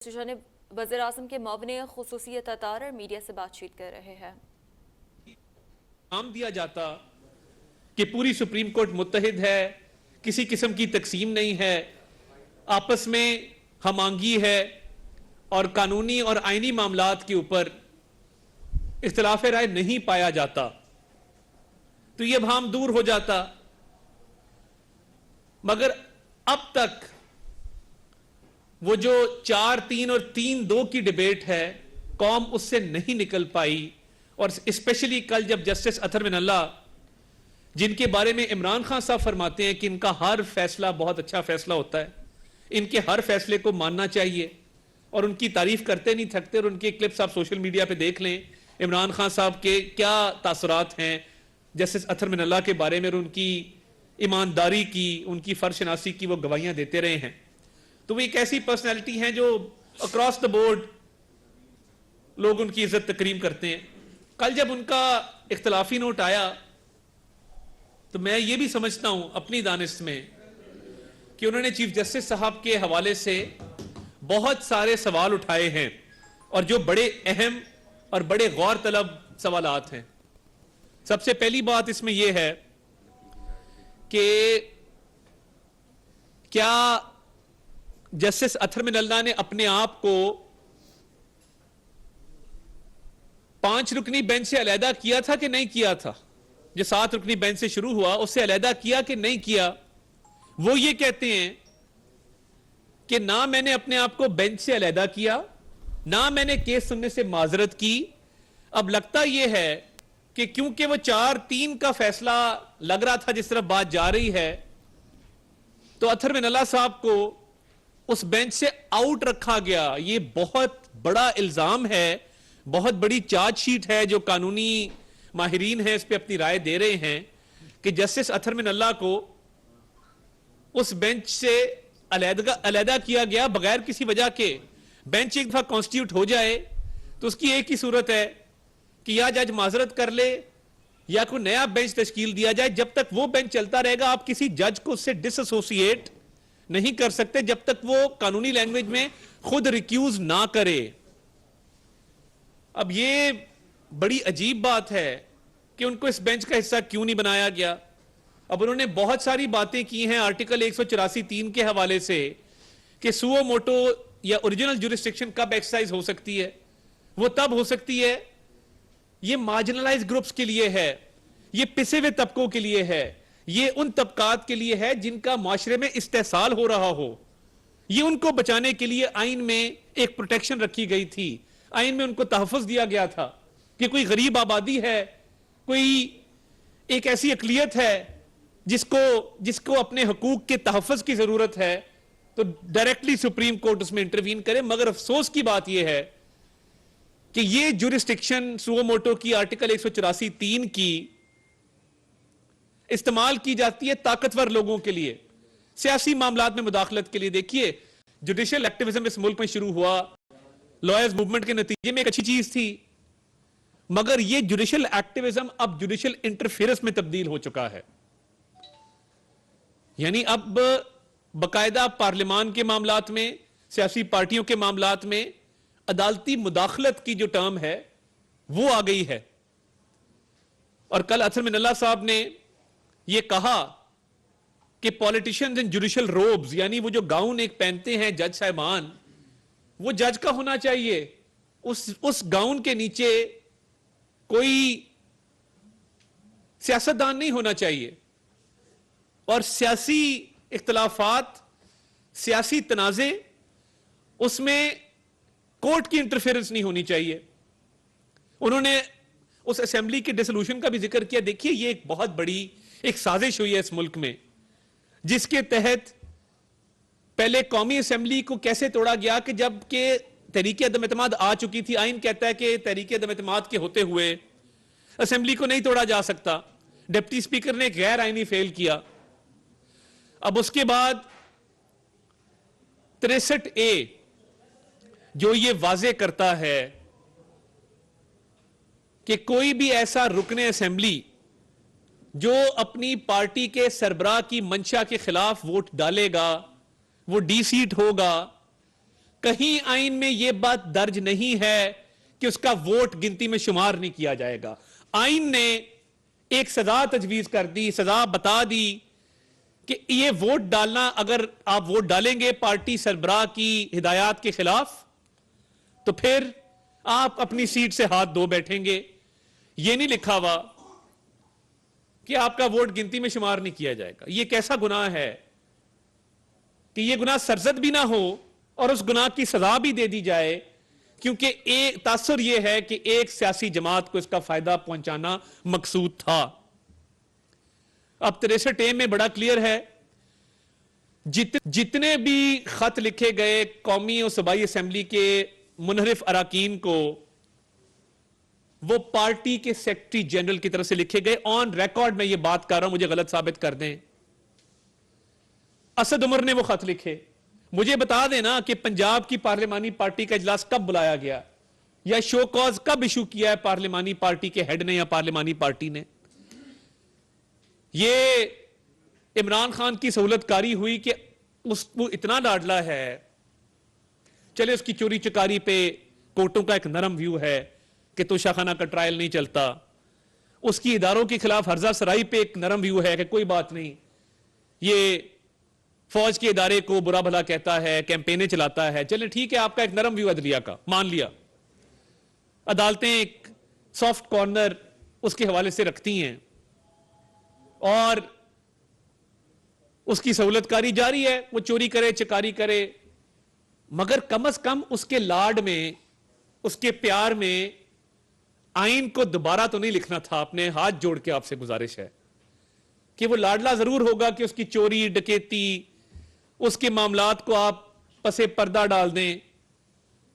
جانب وزیر اعظم کے معاون خصوصیت اطار میڈیا سے بات چیت کر رہے ہیں۔ نام دیا جاتا کہ پوری سپریم کورٹ متحد ہے، کسی قسم کی تقسیم نہیں ہے، آپس میں ہم آہنگی ہے اور قانونی اور آئینی معاملات کے اوپر اختلاف رائے نہیں پایا جاتا، تو یہ ابہام دور ہو جاتا۔ مگر اب تک وہ جو 4-3 اور 3-2 کی ڈیبیٹ ہے، قوم اس سے نہیں نکل پائی۔ اور اسپیشلی کل جب جسٹس اطہر من اللہ، جن کے بارے میں عمران خان صاحب فرماتے ہیں کہ ان کا ہر فیصلہ بہت اچھا فیصلہ ہوتا ہے، ان کے ہر فیصلے کو ماننا چاہیے، اور ان کی تعریف کرتے نہیں تھکتے، اور ان کے کلپس آپ سوشل میڈیا پہ دیکھ لیں عمران خان صاحب کے کیا تاثرات ہیں جسٹس اطہر من اللہ کے بارے میں، اور ان کی ایمانداری کی، ان کی فرض شناسی کی وہ گواہیاں دیتے رہے ہیں۔ تو وہ ایک ایسی پرسنالٹی ہیں جو اکراس دا بورڈ لوگ ان کی عزت تکریم کرتے ہیں۔ کل جب ان کا اختلافی نوٹ آیا تو میں یہ بھی سمجھتا ہوں اپنی دانست میں کہ انہوں نے چیف جسٹس صاحب کے حوالے سے بہت سارے سوال اٹھائے ہیں، اور جو بڑے اہم اور بڑے غور طلب سوالات ہیں۔ سب سے پہلی بات اس میں یہ ہے کہ کیا جسٹس اطہر من اللہ نے اپنے آپ کو 5 رکنی بینچ سے علیحدہ کیا تھا کہ نہیں کیا تھا؟ جو 7 رکنی بینچ سے شروع ہوا اس سے علیحدہ کیا کہ نہیں کیا؟ وہ یہ کہتے ہیں کہ نہ میں نے اپنے آپ کو بینچ سے علیحدہ کیا، نہ میں نے کیس سننے سے معذرت کی۔ اب لگتا یہ ہے کہ کیونکہ وہ 4-3 کا فیصلہ لگ رہا تھا جس طرح بات جا رہی ہے، تو اطہر من اللہ صاحب کو اس بینچ سے آؤٹ رکھا گیا۔ یہ بہت بڑا الزام ہے، بہت بڑی چارج شیٹ ہے جو قانونی ماہرین ہیں اس پہ اپنی رائے دے رہے ہیں کہ جسٹس اطہر من اللہ کو اس بینچ سے علیحدہ کیا گیا بغیر کسی وجہ کے۔ بینچ ایک دفعہ کانسٹیٹیوٹ ہو جائے تو اس کی ایک ہی صورت ہے کہ یا جج معذرت کر لے یا کوئی نیا بینچ تشکیل دیا جائے۔ جب تک وہ بینچ چلتا رہے گا آپ کسی جج کو اس سے ڈس ایسوسیٹ نہیں کر سکتے جب تک وہ قانونی لینگویج میں خود ریکیوز نہ کرے۔ اب یہ بڑی عجیب بات ہے کہ ان کو اس بینچ کا حصہ کیوں نہیں بنایا گیا۔ اب انہوں نے بہت ساری باتیں کی ہیں آرٹیکل 184(3) کے حوالے سے کہ سوو موٹو یا اوریجنل جورسڈکشن کب ایکسرسائز ہو سکتی ہے۔ وہ تب ہو سکتی ہے، یہ مارجنلائز گروپس کے لیے ہے، یہ پسے ہوئے طبقوں کے لیے ہے، یہ ان طبقات کے لیے ہے جن کا معاشرے میں استحصال ہو رہا ہو۔ یہ ان کو بچانے کے لیے آئین میں ایک پروٹیکشن رکھی گئی تھی، آئین میں ان کو تحفظ دیا گیا تھا کہ کوئی غریب آبادی ہے، کوئی ایک ایسی اقلیت ہے جس کو اپنے حقوق کے تحفظ کی ضرورت ہے تو ڈائریکٹلی سپریم کورٹ اس میں انٹروین کرے۔ مگر افسوس کی بات یہ ہے کہ یہ جورسڈکشن سوو موٹو کی آرٹیکل 184(3) کی استعمال کی جاتی ہے طاقتور لوگوں کے لیے، سیاسی معاملات میں مداخلت کے لیے۔ دیکھیے جوڈیشل ایکٹیویزم اس ملک میں شروع ہوا لائرز موومنٹ کے نتیجے میں، ایک اچھی چیز تھی، مگر یہ جوڈیشل ایکٹیویزم اب جوڈیشل انٹرفیئرنس میں تبدیل ہو چکا ہے۔ یعنی اب باقاعدہ پارلیمان کے معاملات میں، سیاسی پارٹیوں کے معاملات میں عدالتی مداخلت کی جو ٹرم ہے وہ آ گئی ہے۔ اور کل اطہر من اللہ صاحب نے یہ کہا کہ پولیٹیشنز ان جوڈیشل روبز، یعنی وہ جو گاؤن ایک پہنتے ہیں جج صاحبان، وہ جج کا ہونا چاہیے، اس گاؤن کے نیچے کوئی سیاستدان نہیں ہونا چاہیے، اور سیاسی اختلافات، سیاسی تنازع، اس میں کورٹ کی انٹرفیئرنس نہیں ہونی چاہیے۔ انہوں نے اس اسمبلی کے ڈیسولوشن کا بھی ذکر کیا۔ دیکھیے یہ ایک بہت بڑی ایک سازش ہوئی ہے اس ملک میں، جس کے تحت پہلے قومی اسمبلی کو کیسے توڑا گیا کہ جب کہ تحریک عدم اعتماد آ چکی تھی، آئین کہتا ہے کہ تحریک عدم اعتماد کے ہوتے ہوئے اسمبلی کو نہیں توڑا جا سکتا، ڈپٹی سپیکر نے ایک غیر آئینی فیل کیا۔ اب اس کے بعد 63A جو یہ واضح کرتا ہے کہ کوئی بھی ایسا رکن اسمبلی جو اپنی پارٹی کے سربراہ کی منشا کے خلاف ووٹ ڈالے گا وہ ڈی سیٹ ہوگا، کہیں آئین میں یہ بات درج نہیں ہے کہ اس کا ووٹ گنتی میں شمار نہیں کیا جائے گا. آئین نے ایک سزا تجویز کر دی, سزا بتا دی کہ یہ ووٹ ڈالنا, اگر آپ ووٹ ڈالیں گے پارٹی سربراہ کی ہدایات کے خلاف تو پھر آپ اپنی سیٹ سے ہاتھ دھو بیٹھیں گے. یہ نہیں لکھا ہوا کہ آپ کا ووٹ گنتی میں شمار نہیں کیا جائے گا. یہ کیسا گناہ ہے کہ یہ گناہ سرزد بھی نہ ہو اور اس گناہ کی سزا بھی دے دی جائے, کیونکہ ایک تاثر یہ ہے کہ ایک سیاسی جماعت کو اس کا فائدہ پہنچانا مقصود تھا. اب 63A میں بڑا کلیئر ہے, جتنے بھی خط لکھے گئے قومی اور صوبائی اسمبلی کے منحرف اراکین کو, وہ پارٹی کے سیکرٹری جنرل کی طرف سے لکھے گئے. آن ریکارڈ میں یہ بات کر رہا ہوں, مجھے غلط ثابت کر دیں. اسد عمر نے وہ خط لکھے. مجھے بتا دینا کہ پنجاب کی پارلیمانی پارٹی کا اجلاس کب بلایا گیا یا شو کاز کب ایشو کیا ہے پارلیمانی پارٹی کے ہیڈ نے یا پارلیمانی پارٹی نے. یہ عمران خان کی سہولت کاری ہوئی کہ وہ اتنا لاڈلا ہے, چلے اس کی چوری چکاری پہ کورٹوں کا ایک نرم ویو ہے کہ توشہ خانہ کا ٹرائل نہیں چلتا, اس کی اداروں کے خلاف ہرزہ سرائی پہ ایک نرم ویو ہے کہ کوئی بات نہیں, یہ فوج کے ادارے کو برا بھلا کہتا ہے, کیمپینیں چلاتا ہے, چلے ٹھیک ہے آپ کا ایک نرم ویو عدلیہ کا مان لیا. عدالتیں ایک سافٹ کارنر اس کے حوالے سے رکھتی ہیں اور اس کی سہولت کاری جاری ہے, وہ چوری کرے چکاری کرے, مگر کم از کم اس کے لاڈ میں, اس کے پیار میں آئین کو دوبارہ تو نہیں لکھنا تھا. اپنے ہاتھ جوڑ کے آپ سے گزارش ہے کہ وہ لاڈلا ضرور ہوگا کہ اس کی چوری ڈکیتی, اس کے معاملات کو آپ پسے پردہ ڈال دیں,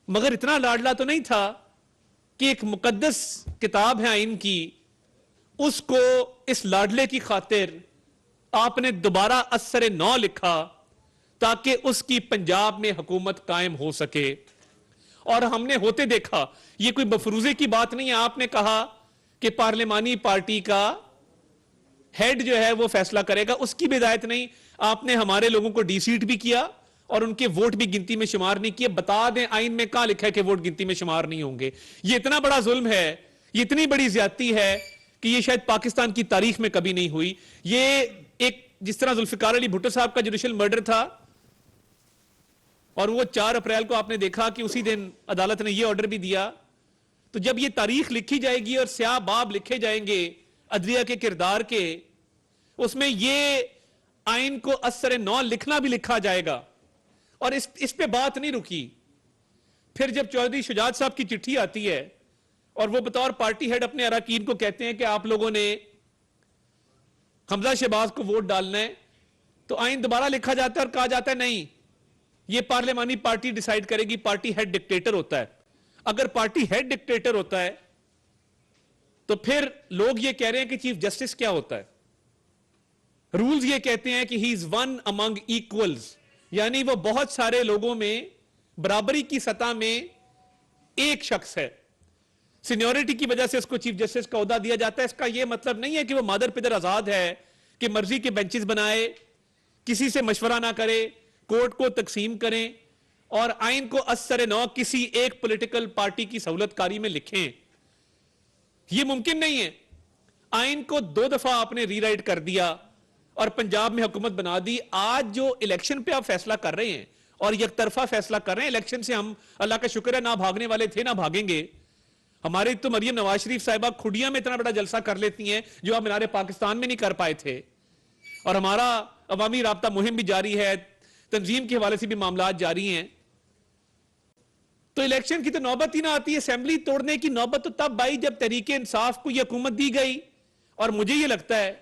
مگر اتنا لاڈلا تو نہیں تھا کہ ایک مقدس کتاب ہے آئین کی, اس کو اس لاڈلے کی خاطر آپ نے دوبارہ اثر نو لکھا تاکہ اس کی پنجاب میں حکومت قائم ہو سکے. اور ہم نے ہوتے دیکھا, یہ کوئی بفروزے کی بات نہیں ہے. آپ نے کہا کہ پارلیمانی پارٹی کا ہیڈ جو ہے وہ فیصلہ کرے گا, اس کی بھی ہدایت نہیں. آپ نے ہمارے لوگوں کو ڈی سیٹ بھی کیا اور ان کے ووٹ بھی گنتی میں شمار نہیں کیے. بتا دیں آئین میں کہاں لکھا ہے کہ ووٹ گنتی میں شمار نہیں ہوں گے. یہ اتنا بڑا ظلم ہے, یہ اتنی بڑی زیادتی ہے کہ یہ شاید پاکستان کی تاریخ میں کبھی نہیں ہوئی. یہ ایک جس طرح ذوالفقار علی بھٹو صاحب کا جوڈیشل مرڈر تھا اور وہ 4 اپریل کو آپ نے دیکھا کہ اسی دن عدالت نے یہ آرڈر بھی دیا, تو جب یہ تاریخ لکھی جائے گی اور سیاہ باب لکھے جائیں گے عدلیہ کے کردار کے, اس میں یہ آئین کو اثر نو لکھنا بھی لکھا جائے گا. اور اس پہ بات نہیں رکی. پھر جب چودھری شجاعت صاحب کی چٹھی آتی ہے اور وہ بطور پارٹی ہیڈ اپنے اراکین کو کہتے ہیں کہ آپ لوگوں نے حمزہ شہباز کو ووٹ ڈالنا ہے, تو آئین دوبارہ لکھا جاتا ہے اور کہا جاتا ہے نہیں, یہ پارلیمانی پارٹی ڈیسائیڈ کرے گی, پارٹی ہیڈ ڈکٹیٹر ہوتا ہے. اگر پارٹی ہیڈ ڈکٹیٹر ہوتا ہے تو پھر لوگ یہ کہہ رہے ہیں کہ چیف جسٹس کیا ہوتا ہے. رولز یہ کہتے ہیں کہ ہی از ون امنگ ایکولز, یعنی وہ بہت سارے لوگوں میں برابری کی سطح میں ایک شخص ہے. سینیورٹی کی وجہ سے اس کو چیف جسٹس کا عہدہ دیا جاتا ہے. اس کا یہ مطلب نہیں ہے کہ وہ مادر پدر آزاد ہے کہ مرضی کے بینچز بنائے, کسی سے مشورہ نہ کرے, کورٹ کو تقسیم کریں اور آئین کو اثر نو کسی ایک پولیٹیکل پارٹی کی سہولت کاری میں لکھیں. یہ ممکن نہیں ہے. آئین کو 2 دفعہ آپ نے ری رائٹ کر دیا اور پنجاب میں حکومت بنا دی. آج جو الیکشن پہ آپ فیصلہ کر رہے ہیں اور یک طرفہ فیصلہ کر رہے ہیں, الیکشن سے ہم اللہ کا شکر ہے نہ بھاگنے والے تھے نہ بھاگیں گے. ہمارے تو مریم نواز شریف صاحبہ کھڑیاں میں اتنا بڑا جلسہ کر لیتی ہیں جو آپ مینار پاکستان میں نہیں کر پائے تھے, اور ہمارا عوامی رابطہ مہم بھی جاری ہے, تنظیم کے حوالے سے بھی معاملات جاری ہیں. تو الیکشن کی تو نوبت ہی نہ آتی ہے. اسمبلی توڑنے کی نوبت تو تب آئی جب تحریک انصاف کو یہ حکومت دی گئی. اور مجھے یہ لگتا ہے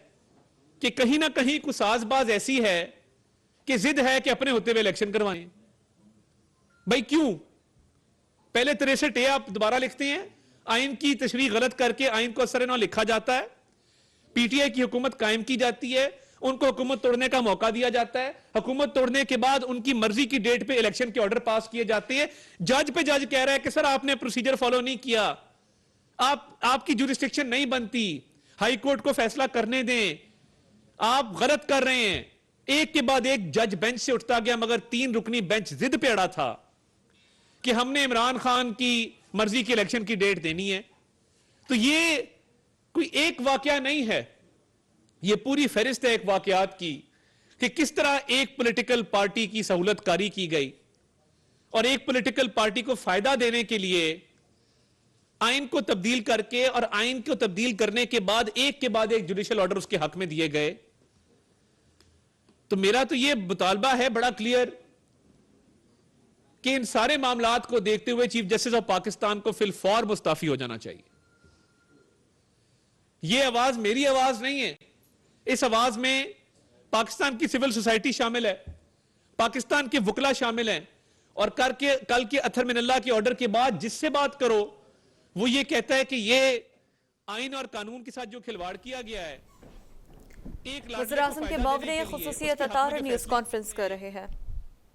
کہ کہیں نہ کہیں کوئی ساز باز ایسی ہے کہ ضد ہے کہ اپنے ہوتے ہوئے الیکشن کروائیں. بھائی کیوں؟ پہلے 63A آپ دوبارہ لکھتے ہیں, آئین کی تشریح غلط کر کے آئین کو اثر نو لکھا جاتا ہے, پی ٹی آئی کی حکومت قائم کی جاتی ہے, ان کو حکومت توڑنے کا موقع دیا جاتا ہے. حکومت توڑنے کے بعد ان کی مرضی کی ڈیٹ پہ الیکشن کے آرڈر پاس کیے جاتے ہیں. جج پہ جج کہہ رہا ہے کہ سر آپ نے پروسیجر فالو نہیں کیا, آپ کی جورسڈکشن نہیں بنتی, ہائی کورٹ کو فیصلہ کرنے دیں, آپ غلط کر رہے ہیں. ایک کے بعد ایک جج بینچ سے اٹھتا گیا, مگر 3 رکنی بینچ ضد پہ اڑا تھا کہ ہم نے عمران خان کی مرضی کی الیکشن کی ڈیٹ دینی ہے. تو یہ کوئی ایک واقعہ نہیں ہے, یہ پوری فہرست ہے ایک واقعات کی کہ کس طرح ایک پولیٹیکل پارٹی کی سہولت کاری کی گئی اور ایک پولیٹیکل پارٹی کو فائدہ دینے کے لیے آئین کو تبدیل کر کے اور آئین کو تبدیل کرنے کے بعد ایک کے بعد ایک جوڈیشل آرڈر اس کے حق میں دیے گئے. تو میرا تو یہ مطالبہ ہے بڑا کلیئر کہ ان سارے معاملات کو دیکھتے ہوئے چیف جسٹس آف پاکستان کو فی الفور مستعفی ہو جانا چاہیے. یہ آواز میری آواز نہیں ہے, اس آواز میں پاکستان کی سول سوسائٹی شامل ہے, پاکستان کے وکلا شامل ہیں, اور کل کے اطہر من اللہ کے آرڈر کے بعد جس سے بات کرو وہ یہ کہتا ہے کہ یہ آئین اور قانون کے ساتھ جو کھلواڑ کیا گیا ہے. وزیر اعظم کے معاون خصوصیت عطا نیوز کانفرنس کر رہے ہیں.